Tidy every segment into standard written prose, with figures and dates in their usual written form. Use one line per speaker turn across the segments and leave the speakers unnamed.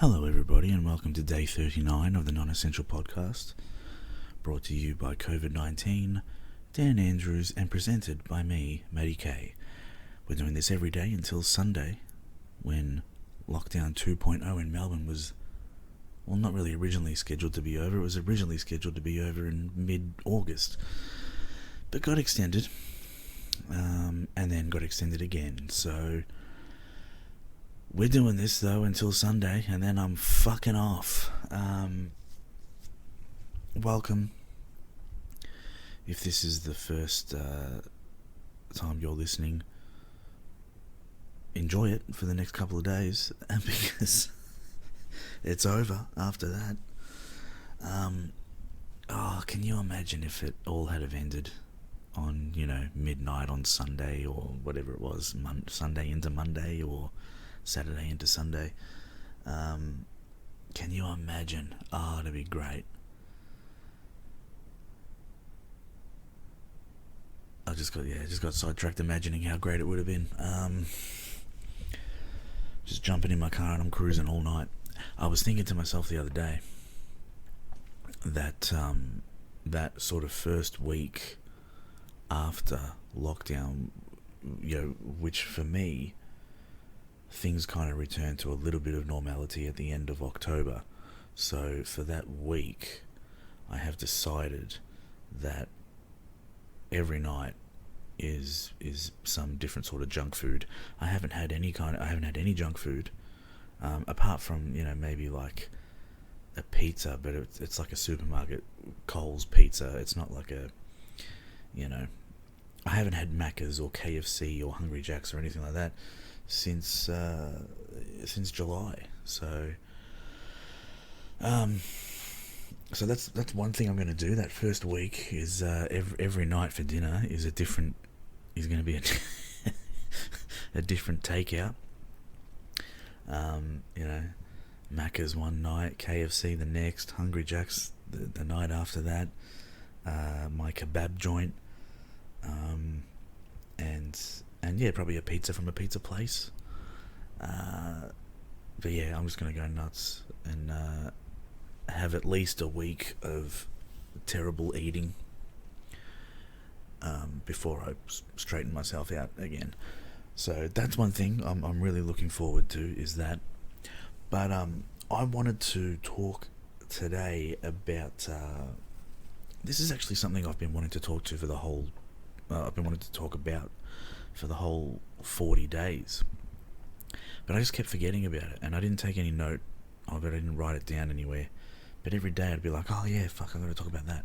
Hello everybody and welcome to day 39 of the Non-Essential Podcast, brought to you by COVID-19, Dan Andrews, and presented by me, Matty K. We're doing this every day until Sunday, when Lockdown 2.0 in Melbourne was, well, not really originally scheduled to be over. It was originally scheduled to be over in mid-August, but got extended, and then got extended again, so we're doing this though until Sunday, and then I'm fucking off. Welcome. If this is the first time you're listening, enjoy it for the next couple of days, because it's over after that. Can you imagine if it all had have ended on, midnight on Sunday, or whatever it was, Sunday into Monday, or Saturday into Sunday? Can you imagine? It'd be great. I just got sidetracked imagining how great it would have been. Just jumping in my car and I'm cruising all night. I was thinking to myself the other day that that sort of first week after lockdown, which for me, things kind of returned to a little bit of normality at the end of October. So for that week, I have decided that every night is some different sort of junk food. I haven't had any junk food, apart from maybe like a pizza, but it's like a supermarket Coles pizza. It's not like I haven't had Macca's or KFC or Hungry Jack's or anything like that since July. So that's one thing I'm going to do. That first week is every night for dinner is going to be a different takeout. Macca's one night, KFC the next, Hungry Jack's the night after that, my kebab joint, and yeah, probably a pizza from a pizza place. But yeah, I'm just going to go nuts and have at least a week of terrible eating before I straighten myself out again. So that's one thing I'm really looking forward to, is that. But I wanted to talk today about this is actually something I've been wanting to talk to for the whole talk about for the whole 40 days, but I just kept forgetting about it, and I didn't take any note of it. I didn't write it down anywhere, but every day I'd be like, oh yeah, fuck, I'm going to talk about that.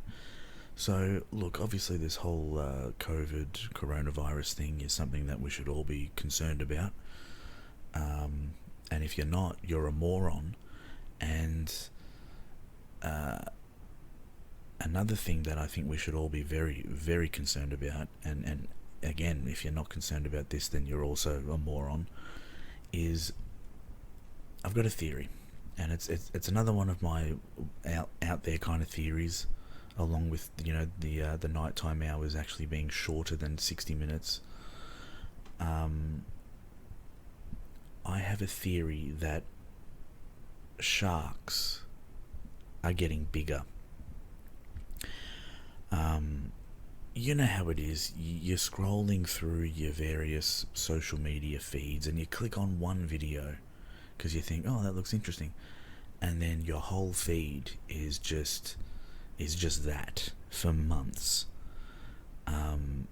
So look, obviously this whole coronavirus thing is something that we should all be concerned about, and if you're not, you're a moron. And another thing that I think we should all be very, very concerned about, and again, if you're not concerned about this, then you're also a moron, is I've got a theory, and it's another one of my out there kind of theories, along with the nighttime hours actually being shorter than 60 minutes. I have a theory that sharks are getting bigger. You know how it is. You're scrolling through your various social media feeds and you click on one video because you think, oh, that looks interesting, and then your whole feed is just that for months. And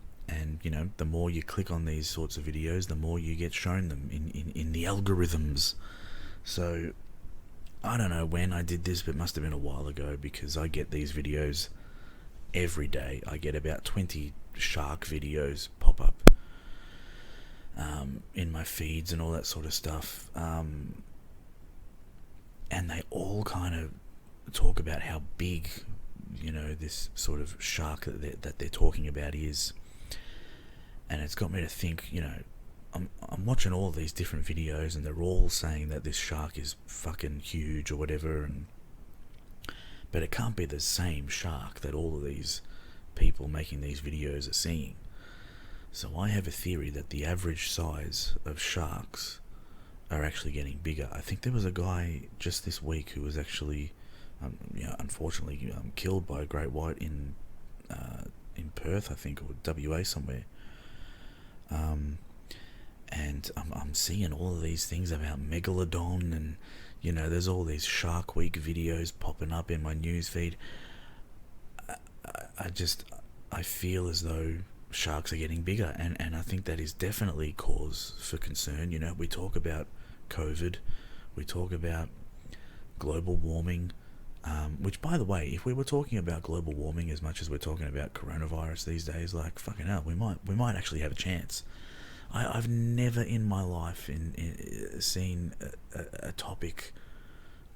the more you click on these sorts of videos, the more you get shown them in the algorithms. So I don't know when I did this, but it must have been a while ago, because I get these videos every day. I get about 20 shark videos pop up in my feeds and all that sort of stuff, and they all kind of talk about how big this sort of shark that they're talking about is. And it's got me to think, I'm watching all these different videos and they're all saying that this shark is fucking huge or whatever, but it can't be the same shark that all of these people making these videos are seeing. So I have a theory that the average size of sharks are actually getting bigger. I think there was a guy just this week who was actually, unfortunately, killed by a great white in Perth, I think, or WA somewhere. And I'm seeing all of these things about Megalodon, and there's all these Shark Week videos popping up in my newsfeed. I feel as though sharks are getting bigger, and I think that is definitely cause for concern. We talk about COVID, we talk about global warming, which, by the way, if we were talking about global warming as much as we're talking about coronavirus these days, like, fucking hell, we might actually have a chance. I've never in my life seen a topic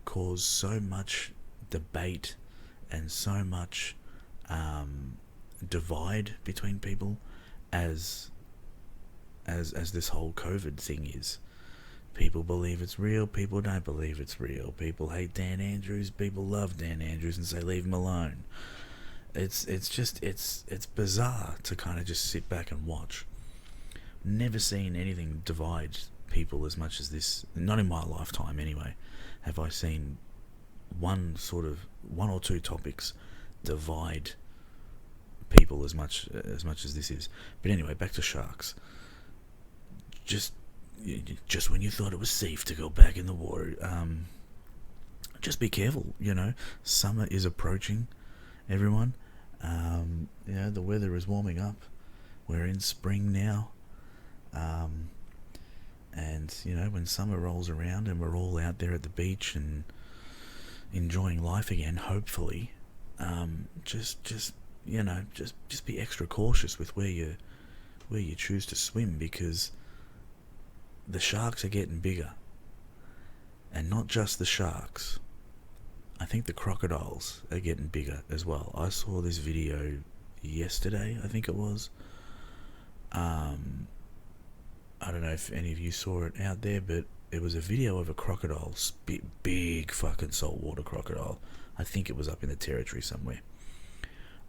cause so much debate and so much divide between people as this whole COVID thing is. People believe it's real, people don't believe it's real. People hate Dan Andrews, people love Dan Andrews and say leave him alone. It's bizarre to kind of just sit back and watch. Never seen anything divide people as much as this. Not in my lifetime anyway have I seen one or two topics divide people as much as this is. But anyway, back to sharks. Just when you thought it was safe to go back in the water, just be careful. Summer is approaching, everyone. The weather is warming up. We're in spring now. And when summer rolls around and we're all out there at the beach and enjoying life again, hopefully, just be extra cautious with where you choose to swim, because the sharks are getting bigger. And not just the sharks. I think the crocodiles are getting bigger as well. I saw this video yesterday, I think it was. I don't know if any of you saw it out there, but it was a video of a crocodile, big fucking saltwater crocodile. I think it was up in the territory somewhere.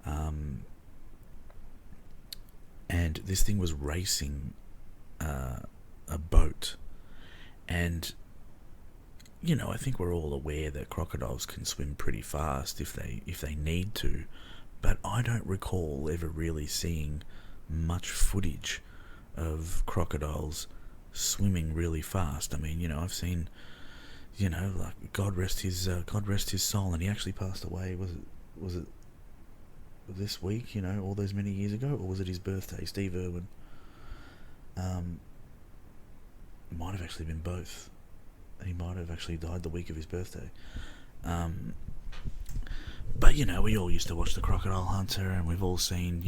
And this thing was racing a boat. And, I think we're all aware that crocodiles can swim pretty fast if they need to. But I don't recall ever really seeing much footage of crocodiles swimming really fast. I mean, I've seen, like, God rest his soul, and he actually passed away. Was it this week? All those many years ago, or was it his birthday? Steve Irwin. It might have actually been both. He might have actually died the week of his birthday. But, we all used to watch The Crocodile Hunter, and we've all seen,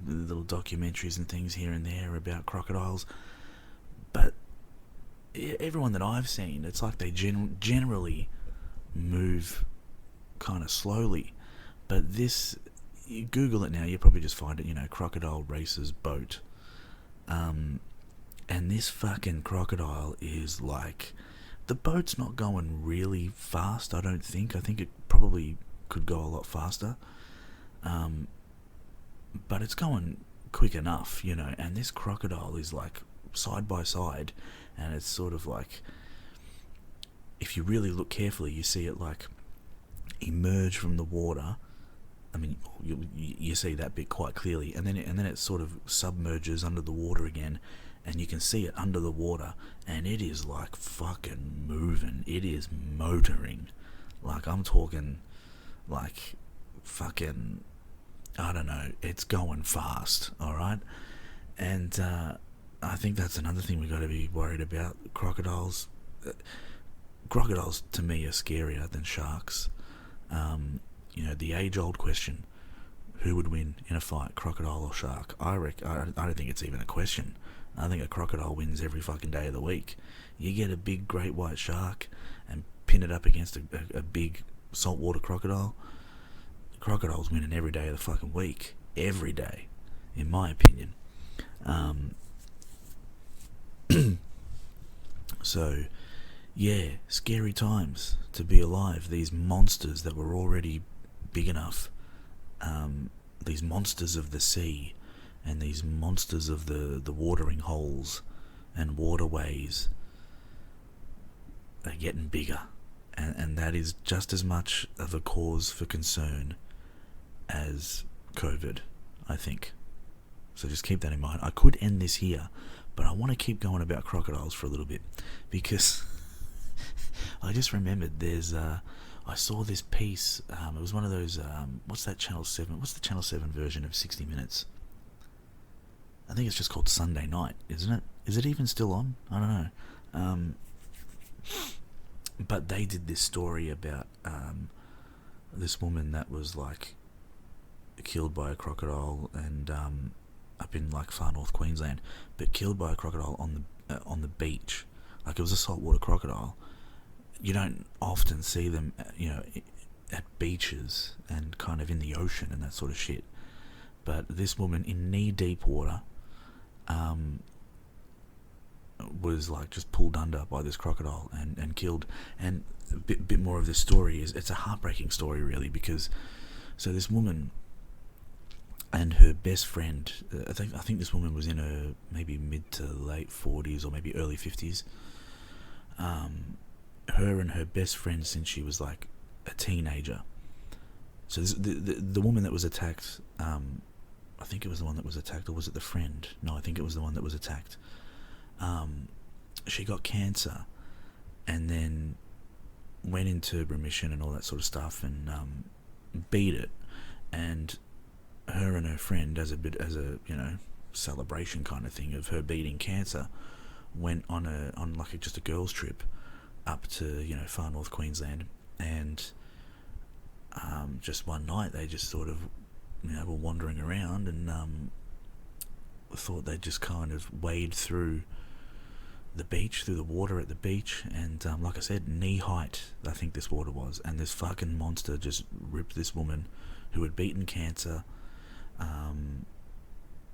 little documentaries and things here and there about crocodiles. But everyone that I've seen, it's like they generally move kind of slowly. But this, you Google it now, you'll probably just find it, crocodile races boat. And this fucking crocodile is like, the boat's not going really fast, I don't think. I think it probably could go a lot faster, but it's going quick enough, and this crocodile is like side by side, and it's sort of like, if you really look carefully, you see it like emerge from the water. I mean, you see that bit quite clearly, and then it sort of submerges under the water again, and you can see it under the water, and it is like fucking moving. It is motoring, like, I'm talking like fucking, I don't know, it's going fast, alright? And I think that's another thing we got to be worried about. Crocodiles to me are scarier than sharks. The age-old question, who would win in a fight, crocodile or shark? I don't think it's even a question. I think a crocodile wins every fucking day of the week. You get a big great white shark and pin it up against a big saltwater crocodile. Crocodiles winning every day of the fucking week. Every day, in my opinion. So, yeah, scary times to be alive. These monsters that were already big enough, these monsters of the sea, and these monsters of the watering holes and waterways, are getting bigger, and that is just as much of a cause for concern as COVID, I think. So just keep that in mind. I could end this here, but I want to keep going about crocodiles for a little bit, because I just remembered I saw this piece. It was one of those. What's that Channel 7? What's the Channel 7 version of 60 Minutes? I think it's just called Sunday Night, isn't it? Is it even still on? I don't know. But they did this story about this woman that was like killed by a crocodile, and up in like far north Queensland, but killed by a crocodile on the beach. Like, it was a saltwater crocodile. You don't often see them, at beaches and kind of in the ocean and that sort of shit. But this woman in knee-deep water was like just pulled under by this crocodile and killed. And a bit more of this story it's a heartbreaking story, really, because so this woman and her best friend, I think this woman was in her maybe mid to late 40s or maybe early 50s. Her and her best friend since she was like a teenager. So the woman that was attacked, I think it was the one that was attacked, or was it the friend? No, I think it was the one that was attacked. She got cancer and then went into remission and all that sort of stuff, and beat it. And her and her friend, as a celebration kind of thing of her beating cancer, went on just a girls' trip up to far north Queensland, and just one night they just sort of were wandering around, and thought they'd just kind of wade through the water at the beach, and like I said, knee height I think this water was, and this fucking monster just ripped this woman who had beaten cancer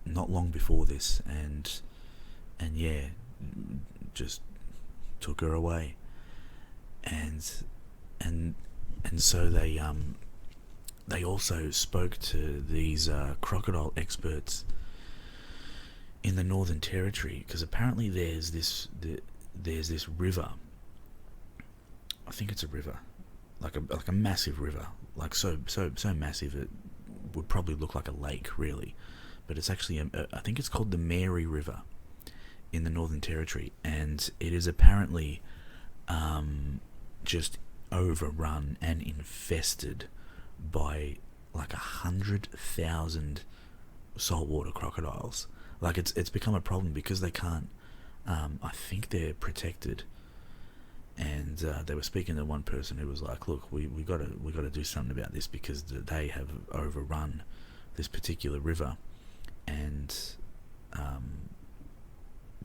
not long before this, and yeah, just took her away. And so they also spoke to these crocodile experts in the Northern Territory, because apparently there's this river. I think it's a river, like a massive river, like so massive it would probably look like a lake, really, but it's actually I think it's called the Mary River in the Northern Territory, and it is apparently just overrun and infested by like 100,000 saltwater crocodiles. Like, it's become a problem because they can't. I think they're protected, and they were speaking to one person who was like, "Look, we got to do something about this because they have overrun this particular river, and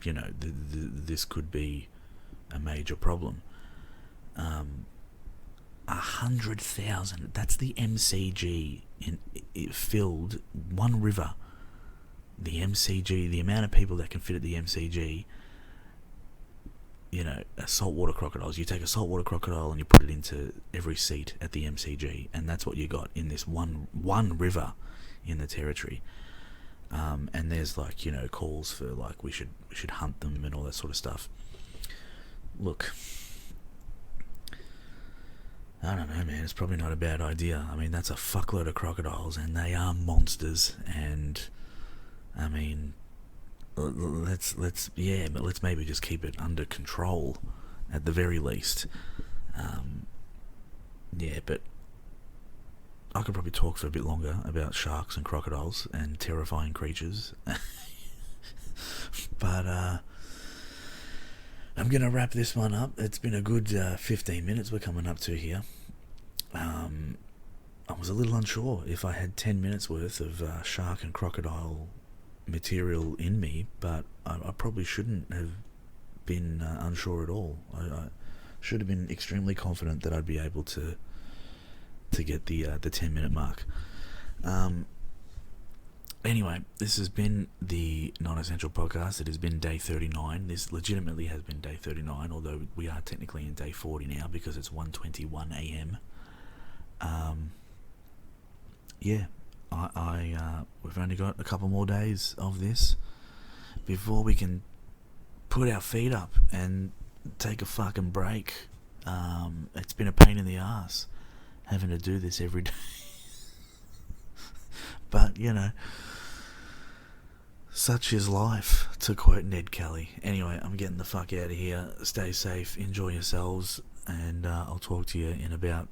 this could be a major problem." 100,000. That's the MCG it filled one river. The MCG, the amount of people that can fit at the MCG. Saltwater crocodiles. You take a saltwater crocodile and you put it into every seat at the MCG, and that's what you got in this one river in the territory. And there's calls for we should hunt them and all that sort of stuff. Look, I don't know, man. It's probably not a bad idea. I mean, that's a fuckload of crocodiles, and they are monsters. And I mean, let's maybe just keep it under control at the very least. But I could probably talk for a bit longer about sharks and crocodiles and terrifying creatures. But I'm going to wrap this one up. It's been a good 15 minutes we're coming up to here. I was a little unsure if I had 10 minutes worth of shark and crocodile material in me, but I probably shouldn't have been unsure at all. I should have been extremely confident that I'd be able to get the 10-minute mark. Anyway, this has been the Non-Essential Podcast. It has been day 39. This legitimately has been day 39, although we are technically in day 40 now because it's 1:21 a.m. We've only got a couple more days of this before we can put our feet up and take a fucking break It's been a pain in the ass having to do this every day. But, such is life, to quote Ned Kelly. Anyway, I'm getting the fuck out of here. Stay safe, enjoy yourselves, and I'll talk to you in about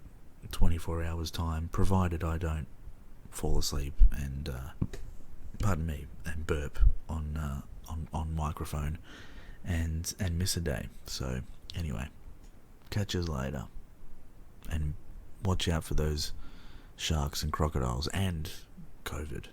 24 hours' time, provided I don't fall asleep and, pardon me, and burp on microphone and miss a day. So, anyway, catch us later. And watch out for those sharks and crocodiles and COVID.